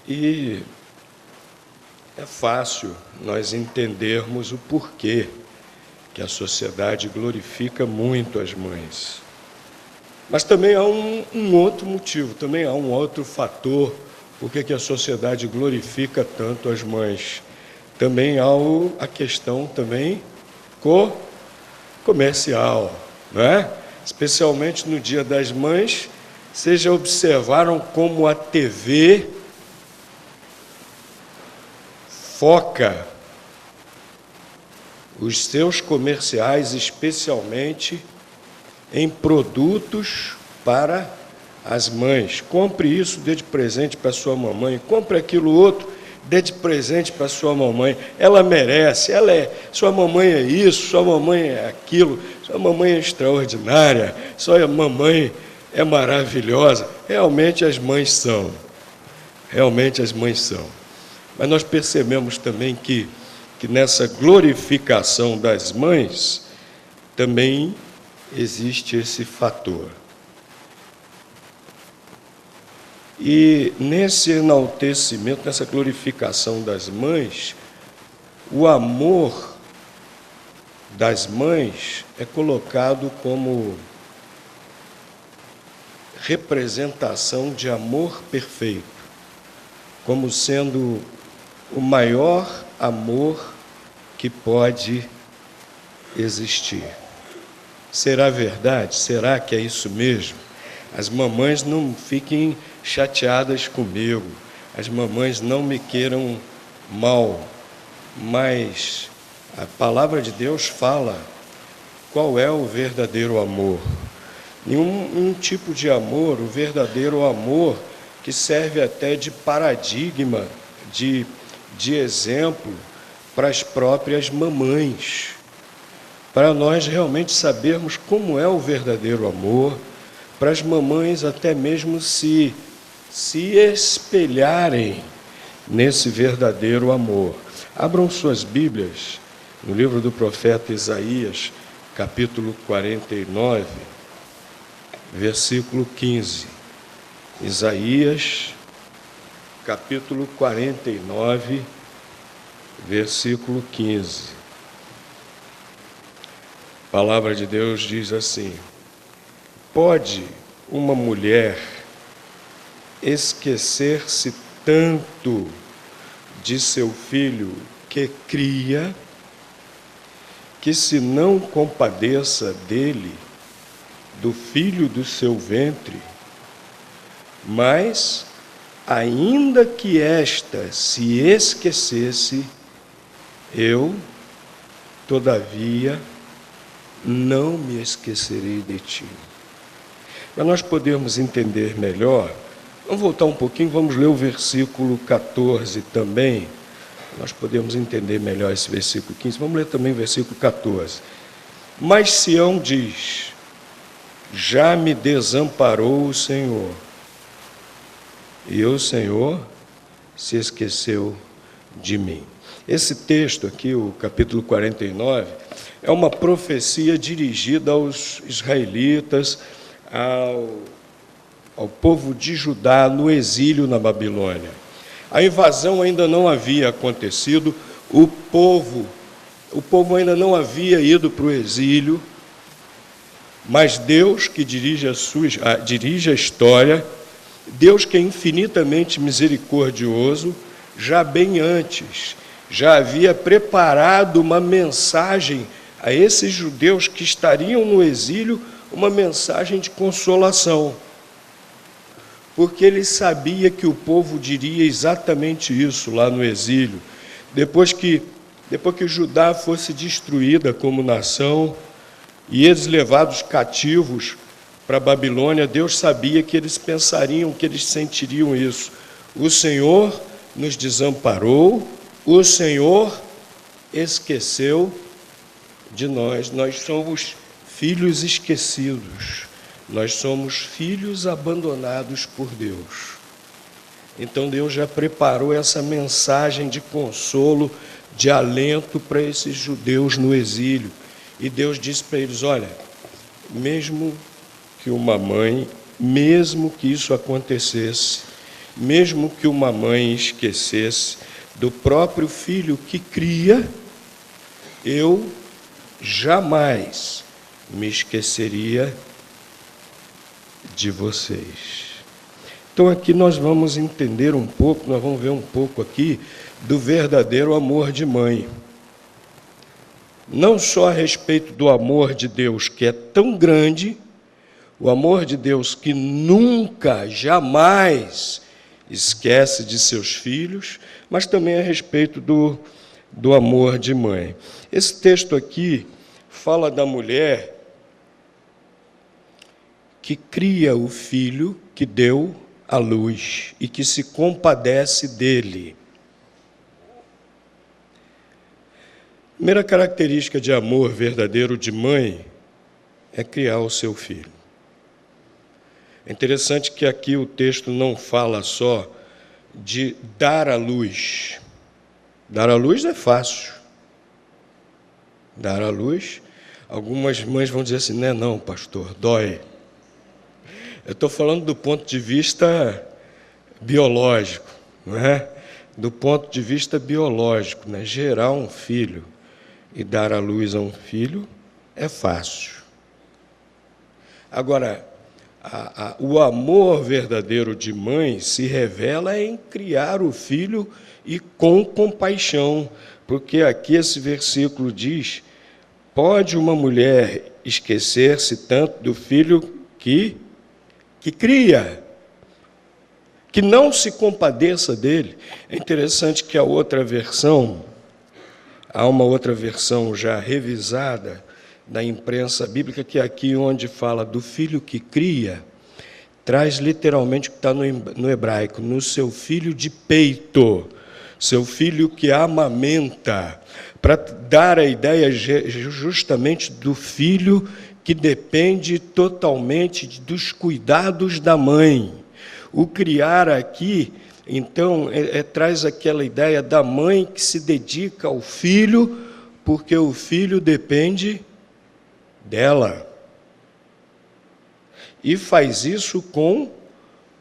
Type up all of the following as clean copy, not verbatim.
E é fácil nós entendermos o porquê que a sociedade glorifica muito as mães. Mas também há um outro motivo, também há um outro fator por que a sociedade glorifica tanto as mães. Também há a questão também comercial, não é? Especialmente no Dia das Mães, vocês já observaram como a TV foca os seus comerciais especialmente em produtos para as mães. Compre isso, dê de presente para sua mamãe. Compre aquilo outro, dê de presente para sua mamãe. Ela merece, sua mamãe é isso, sua mamãe é aquilo, sua mamãe é extraordinária, sua mamãe é maravilhosa. Realmente as mães são. Mas nós percebemos também que nessa glorificação das mães também existe esse fator. E nesse enaltecimento, nessa glorificação das mães, o amor das mães é colocado como representação de amor perfeito, como sendo o maior amor que pode existir. Será verdade? Será que é isso mesmo? As mamães não fiquem chateadas comigo, as mamães não me queiram mal, mas a palavra de Deus fala qual é o verdadeiro amor. Nenhum tipo de amor, o verdadeiro amor que serve até de paradigma, de exemplo para as próprias mamães, para nós realmente sabermos como é o verdadeiro amor, para as mamães até mesmo se espelharem nesse verdadeiro amor. Abram suas Bíblias no livro do profeta Isaías, capítulo 49, versículo 15. Isaías, capítulo 49, versículo 15. A palavra de Deus diz assim: pode uma mulher esquecer-se tanto de seu filho que cria, que se não compadeça dele, do filho do seu ventre? Mas, ainda que esta se esquecesse, eu, todavia, não me esquecerei de ti. Para nós podermos entender melhor, vamos voltar um pouquinho, vamos ler o versículo 14 também. Nós podemos entender melhor esse versículo 15. Vamos ler também o versículo 14. Mas Sião diz: já me desamparou o Senhor, e o Senhor se esqueceu de mim. Esse texto aqui, o capítulo 49, é uma profecia dirigida aos israelitas, ao povo de Judá no exílio na Babilônia. A invasão ainda não havia acontecido, o povo ainda não havia ido para o exílio, mas Deus, que dirige a história, Deus que é infinitamente misericordioso, já bem antes, já havia preparado uma mensagem a esses judeus que estariam no exílio, uma mensagem de consolação. Porque ele sabia que o povo diria exatamente isso lá no exílio. Depois que Judá fosse destruída como nação e eles levados cativos para a Babilônia, Deus sabia que eles pensariam, que eles sentiriam isso. O Senhor nos desamparou, o Senhor esqueceu de nós. Nós somos filhos esquecidos. Nós somos filhos abandonados por Deus. Então Deus já preparou essa mensagem de consolo, de alento para esses judeus no exílio. E Deus disse para eles: olha, mesmo que uma mãe, mesmo que isso acontecesse, mesmo que uma mãe esquecesse do próprio filho que cria, eu jamais me esqueceria de vocês. Então aqui nós vamos entender um pouco, nós vamos ver um pouco aqui do verdadeiro amor de mãe. Não só a respeito do amor de Deus, que é tão grande, o amor de Deus que nunca, jamais esquece de seus filhos, mas também a respeito do amor de mãe. Esse texto aqui fala da mulher que cria o filho que deu à luz e que se compadece dele. A primeira característica de amor verdadeiro de mãe é criar o seu filho. É interessante que aqui o texto não fala só de dar à luz. Dar à luz é fácil. Dar à luz, algumas mães vão dizer assim, não, pastor, dói. Eu estou falando do ponto de vista biológico, não é? Do ponto de vista biológico, né? Gerar um filho e dar à luz a um filho é fácil. Agora, o amor verdadeiro de mãe se revela em criar o filho e com compaixão, porque aqui esse versículo diz, pode uma mulher esquecer-se tanto do filho que cria, que não se compadeça dele. É interessante que há uma outra versão já revisada da imprensa bíblica, que é aqui onde fala do filho que cria, traz literalmente o que está no hebraico, no seu filho de peito, seu filho que amamenta, para dar a ideia justamente do filho que depende totalmente dos cuidados da mãe. O criar aqui, então, traz aquela ideia da mãe que se dedica ao filho, porque o filho depende dela. E faz isso com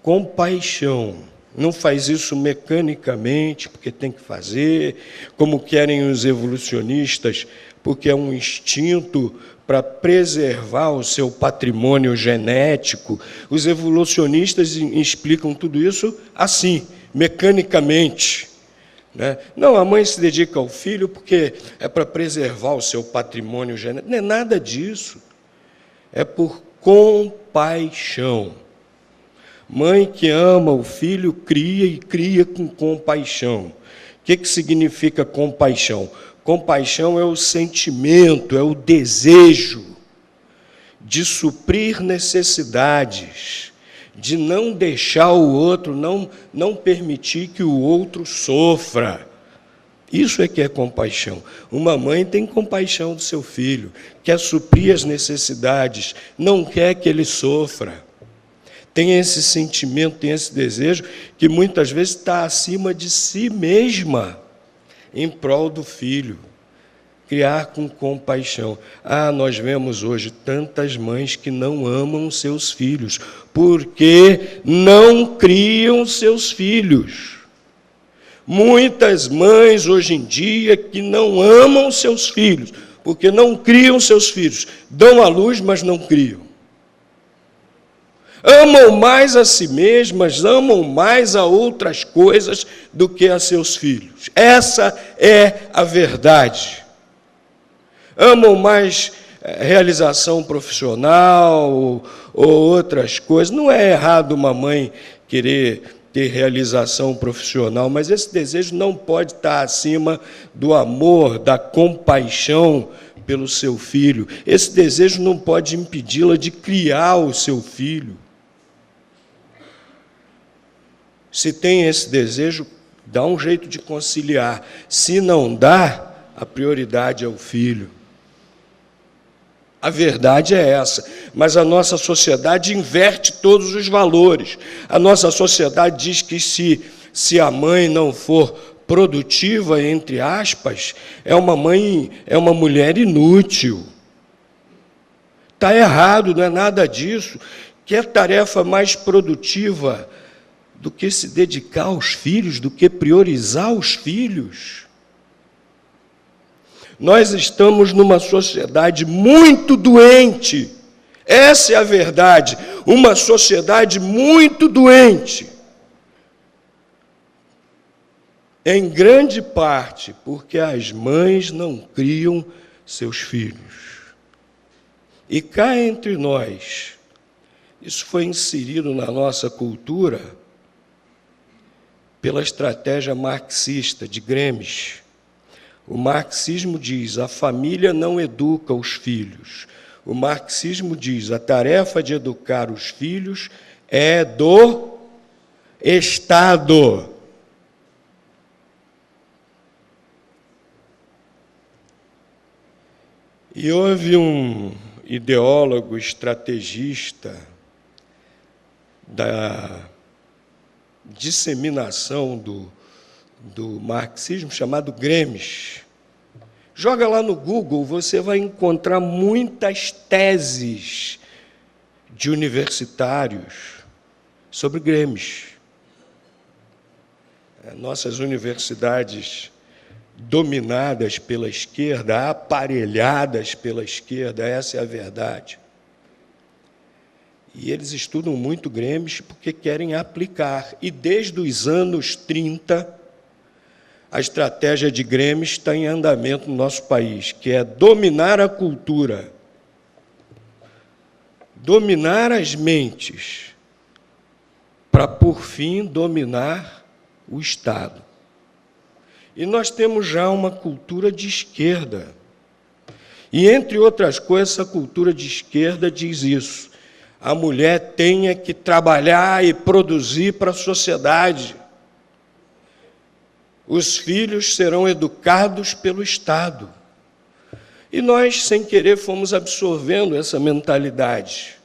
compaixão. Não faz isso mecanicamente, porque tem que fazer, como querem os evolucionistas, porque é um instinto para preservar o seu patrimônio genético. Os evolucionistas explicam tudo isso assim, mecanicamente. Né? Não, a mãe se dedica ao filho porque é para preservar o seu patrimônio genético. Não é nada disso. É por compaixão. Mãe que ama o filho, cria e cria com compaixão. O que significa compaixão? Compaixão é o sentimento, é o desejo de suprir necessidades, de não deixar o outro, não permitir que o outro sofra. Isso é que é compaixão. Uma mãe tem compaixão do seu filho, quer suprir as necessidades, não quer que ele sofra. Tem esse sentimento, tem esse desejo, que muitas vezes está acima de si mesma, em prol do filho. Criar com compaixão. Nós vemos hoje tantas mães que não amam seus filhos, porque não criam seus filhos. Muitas mães hoje em dia que não amam seus filhos, porque não criam seus filhos. Dão à luz, mas não criam. Amam mais a si mesmas, amam mais a outras coisas do que a seus filhos. Essa é a verdade. Amam mais realização profissional ou outras coisas. Não é errado uma mãe querer ter realização profissional, mas esse desejo não pode estar acima do amor, da compaixão pelo seu filho. Esse desejo não pode impedi-la de criar o seu filho. Se tem esse desejo, dá um jeito de conciliar. Se não dá, a prioridade é o filho. A verdade é essa. Mas a nossa sociedade inverte todos os valores. A nossa sociedade diz que se a mãe não for produtiva, entre aspas, é uma mulher inútil. Está errado, não é nada disso. Que tarefa mais produtiva do que se dedicar aos filhos, do que priorizar os filhos. Nós estamos numa sociedade muito doente. Essa é a verdade. Uma sociedade muito doente. Em grande parte porque as mães não criam seus filhos. E cá entre nós, isso foi inserido na nossa cultura pela estratégia marxista de Gramsci. O marxismo diz: a família não educa os filhos. O marxismo diz: a tarefa de educar os filhos é do Estado. E houve um ideólogo estrategista da disseminação do marxismo, chamado Gramsci. Joga lá no Google, você vai encontrar muitas teses de universitários sobre Gramsci. Nossas universidades dominadas pela esquerda, aparelhadas pela esquerda, essa é a verdade. E eles estudam muito Gramsci porque querem aplicar. E desde os anos 30, a estratégia de Gramsci está em andamento no nosso país, que é dominar a cultura, dominar as mentes, para, por fim, dominar o Estado. E nós temos já uma cultura de esquerda. E, entre outras coisas, essa cultura de esquerda diz isso: a mulher tenha que trabalhar e produzir para a sociedade. Os filhos serão educados pelo Estado. E nós, sem querer, fomos absorvendo essa mentalidade.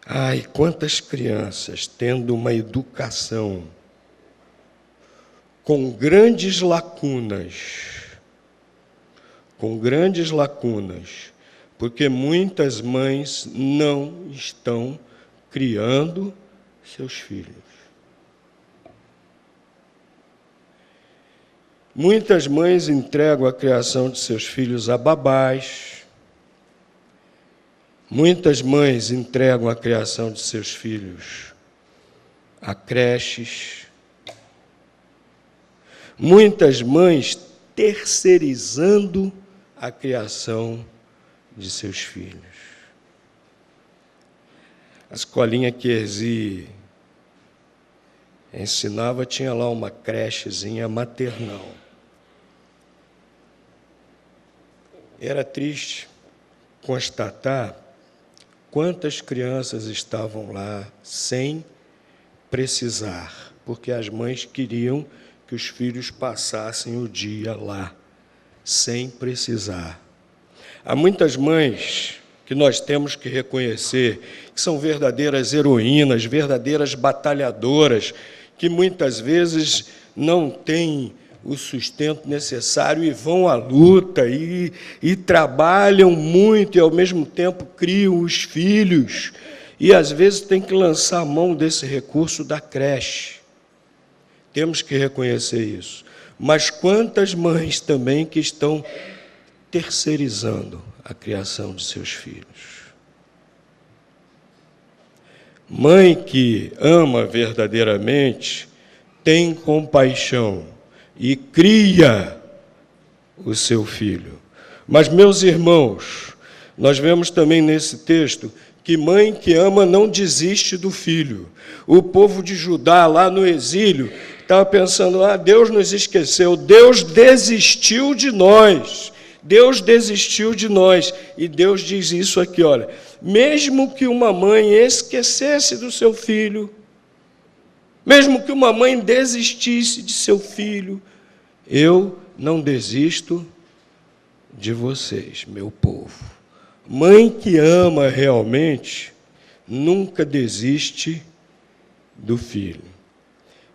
Ai, quantas crianças tendo uma educação com grandes lacunas, porque muitas mães não estão criando seus filhos. Muitas mães entregam a criação de seus filhos a babás. Muitas mães entregam a criação de seus filhos a creches. Muitas mães terceirizando a criação de seus filhos. A escolinha que Erzi ensinava tinha lá uma crechezinha maternal. Era triste constatar quantas crianças estavam lá sem precisar, porque as mães queriam que os filhos passassem o dia lá, sem precisar. Há muitas mães que nós temos que reconhecer que são verdadeiras heroínas, verdadeiras batalhadoras, que muitas vezes não têm o sustento necessário e vão à luta e trabalham muito e, ao mesmo tempo, criam os filhos. E, às vezes, tem que lançar a mão desse recurso da creche. Temos que reconhecer isso. Mas quantas mães também que estão terceirizando a criação de seus filhos? Mãe que ama verdadeiramente, tem compaixão e cria o seu filho. Mas, meus irmãos, nós vemos também nesse texto que mãe que ama não desiste do filho. O povo de Judá, lá no exílio, estava pensando: Deus nos esqueceu, Deus desistiu de nós. Deus desistiu de nós. E Deus diz isso aqui, olha: mesmo que uma mãe esquecesse do seu filho, mesmo que uma mãe desistisse de seu filho, eu não desisto de vocês, meu povo. Mãe que ama realmente nunca desiste do filho.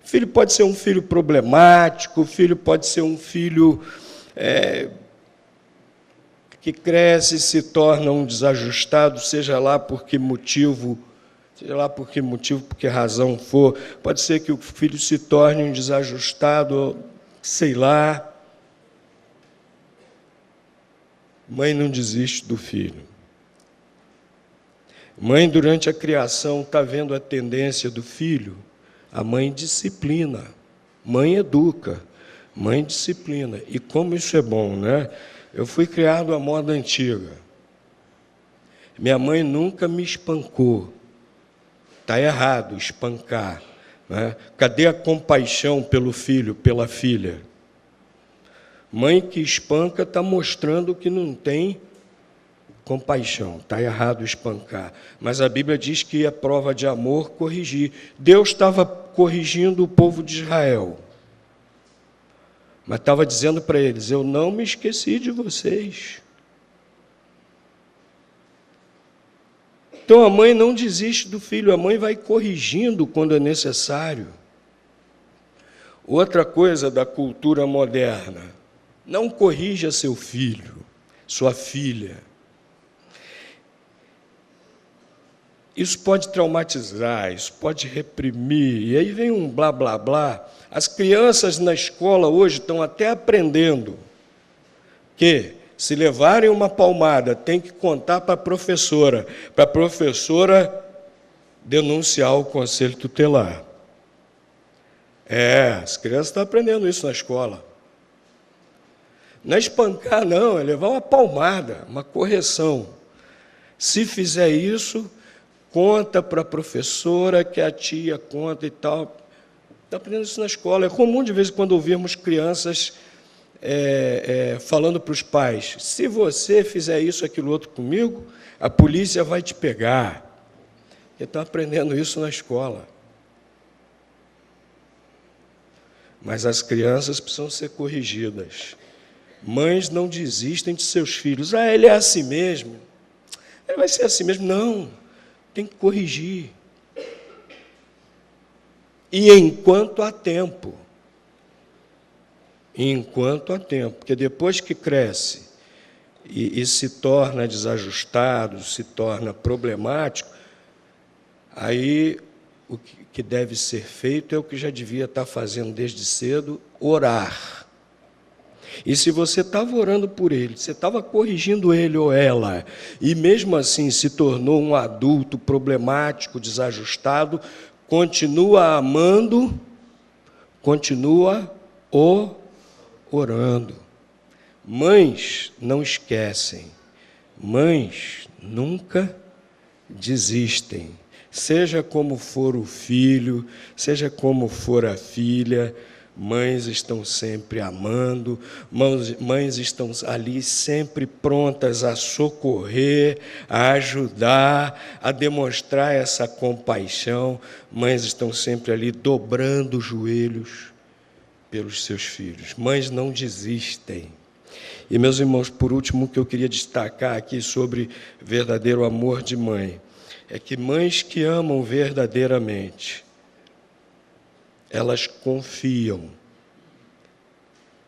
O filho pode ser um filho problemático, o filho pode ser um filho que cresce e se torna um desajustado, seja lá por que motivo Sei lá por que motivo, por que razão for, pode ser que o filho se torne um desajustado, sei lá. Mãe não desiste do filho. Mãe, durante a criação, está vendo a tendência do filho, a mãe disciplina, mãe educa, mãe disciplina. E como isso é bom, né? Eu fui criado à moda antiga. Minha mãe nunca me espancou. Está errado espancar, né? Cadê a compaixão pelo filho, pela filha? Mãe que espanca está mostrando que não tem compaixão. Está errado espancar. Mas a Bíblia diz que é prova de amor corrigir. Deus estava corrigindo o povo de Israel. Mas estava dizendo para eles, eu não me esqueci de vocês. Então a mãe não desiste do filho, a mãe vai corrigindo quando é necessário. Outra coisa da cultura moderna, não corrija seu filho, sua filha. Isso pode traumatizar, isso pode reprimir, e aí vem um blá, blá, blá. As crianças na escola hoje estão até aprendendo que, se levarem uma palmada, tem que contar para a professora denunciar o conselho tutelar. As crianças estão aprendendo isso na escola. Não é espancar, não, é levar uma palmada, uma correção. Se fizer isso, conta para a professora, que a tia conta e tal. Está aprendendo isso na escola. É comum, de vez em quando, ouvirmos crianças falando para os pais, se você fizer isso, aquilo, outro comigo, a polícia vai te pegar. Eles estão aprendendo isso na escola. Mas as crianças precisam ser corrigidas. Mães não desistem de seus filhos. Ele é assim mesmo. Ele vai ser assim mesmo. Não, tem que corrigir. E enquanto há tempo. Enquanto há tempo. Porque depois que cresce e se torna desajustado, se torna problemático, aí o que deve ser feito é o que já devia estar fazendo desde cedo, orar. E se você estava orando por ele, você estava corrigindo ele ou ela, e mesmo assim se tornou um adulto problemático, desajustado, continua amando, continua orando. Mães não esquecem, mães nunca desistem. Seja como for o filho, seja como for a filha, mães estão sempre amando, mães estão ali sempre prontas a socorrer, a ajudar, a demonstrar essa compaixão. Mães estão sempre ali dobrando os joelhos pelos seus filhos. Mães não desistem. E, meus irmãos, por último, o que eu queria destacar aqui sobre verdadeiro amor de mãe, é que mães que amam verdadeiramente, elas confiam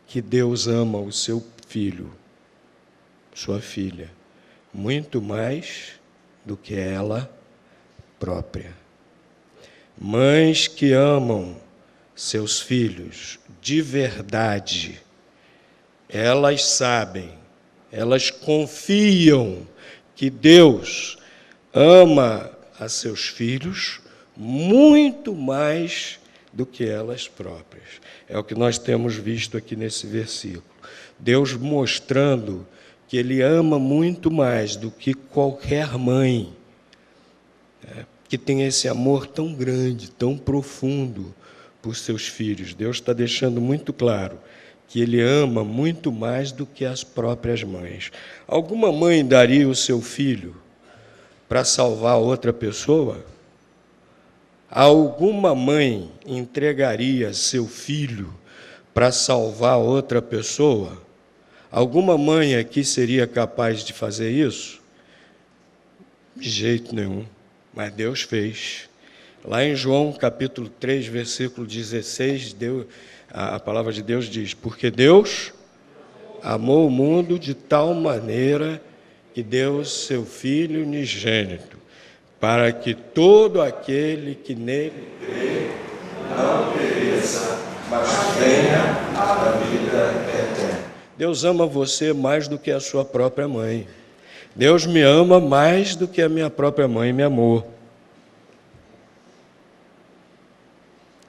que Deus ama o seu filho, sua filha, muito mais do que ela própria. Mães que amam seus filhos de verdade, elas sabem, elas confiam que Deus ama a seus filhos muito mais do que elas próprias. É o que nós temos visto aqui nesse versículo. Deus mostrando que Ele ama muito mais do que qualquer mãe, que tem esse amor tão grande, tão profundo por seus filhos. Deus está deixando muito claro que Ele ama muito mais do que as próprias mães. Alguma mãe daria o seu filho para salvar outra pessoa? Alguma mãe entregaria seu filho para salvar outra pessoa? Alguma mãe aqui seria capaz de fazer isso? De jeito nenhum. Mas Deus fez. Lá em João, capítulo 3, versículo 16, a palavra de Deus diz, porque Deus amou o mundo de tal maneira que deu seu Filho unigênito, para que todo aquele que nele crê não pereça, mas tenha a vida eterna. Deus ama você mais do que a sua própria mãe. Deus me ama mais do que a minha própria mãe me amou.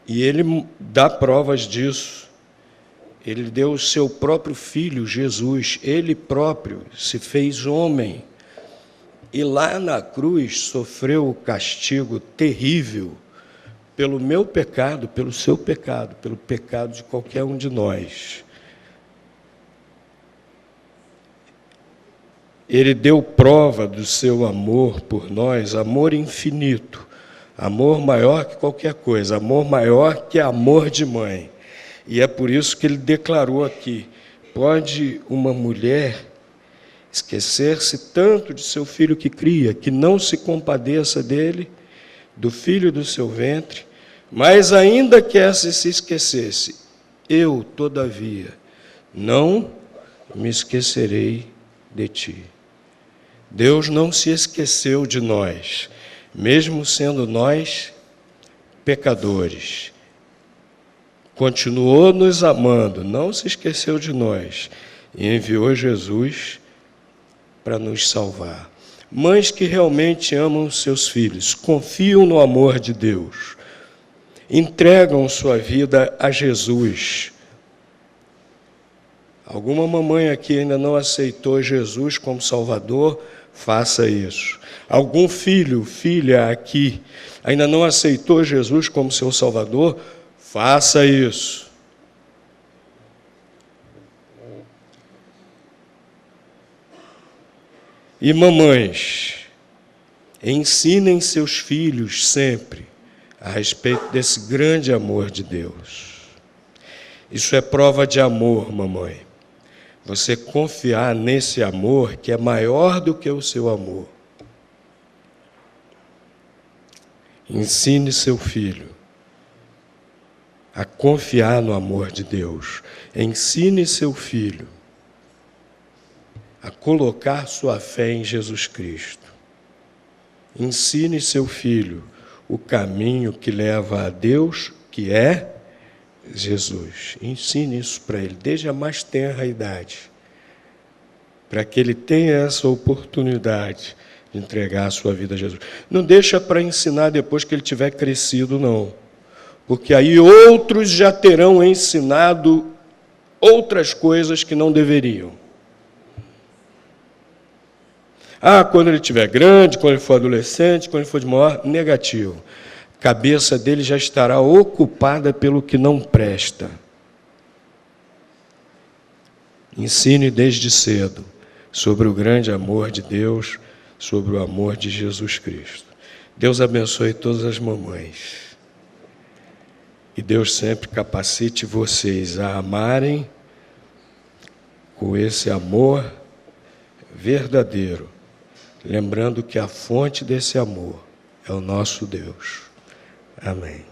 E Ele dá provas disso. Ele deu o seu próprio Filho, Jesus. Ele próprio se fez homem. E lá na cruz sofreu o castigo terrível pelo meu pecado, pelo seu pecado, pelo pecado de qualquer um de nós. Ele deu prova do seu amor por nós, amor infinito, amor maior que qualquer coisa, amor maior que amor de mãe. E é por isso que ele declarou aqui: pode uma mulher esquecer-se tanto de seu filho que cria, que não se compadeça dele, do filho do seu ventre, mas ainda que essa se esquecesse, eu, todavia, não me esquecerei de ti. Deus não se esqueceu de nós, mesmo sendo nós pecadores. Continuou nos amando, não se esqueceu de nós e enviou Jesus para nos salvar. Mães que realmente amam seus filhos, confiam no amor de Deus, entregam sua vida a Jesus. Alguma mamãe aqui ainda não aceitou Jesus como Salvador? Faça isso. Algum filho, filha aqui ainda não aceitou Jesus como seu Salvador? Faça isso. E mamães, ensinem seus filhos sempre a respeito desse grande amor de Deus. Isso é prova de amor, mamãe. Você confiar nesse amor que é maior do que o seu amor. Ensine seu filho a confiar no amor de Deus. Ensine seu filho a colocar sua fé em Jesus Cristo. Ensine seu filho o caminho que leva a Deus, que é Jesus. Ensine isso para ele, desde a mais tenra idade, para que ele tenha essa oportunidade de entregar a sua vida a Jesus. Não deixa para ensinar depois que ele tiver crescido, não. Porque aí outros já terão ensinado outras coisas que não deveriam. Quando ele estiver grande, quando ele for adolescente, quando ele for de maior, negativo. A cabeça dele já estará ocupada pelo que não presta. Ensine desde cedo sobre o grande amor de Deus, sobre o amor de Jesus Cristo. Deus abençoe todas as mamães. E Deus sempre capacite vocês a amarem com esse amor verdadeiro, lembrando que a fonte desse amor é o nosso Deus. Amém.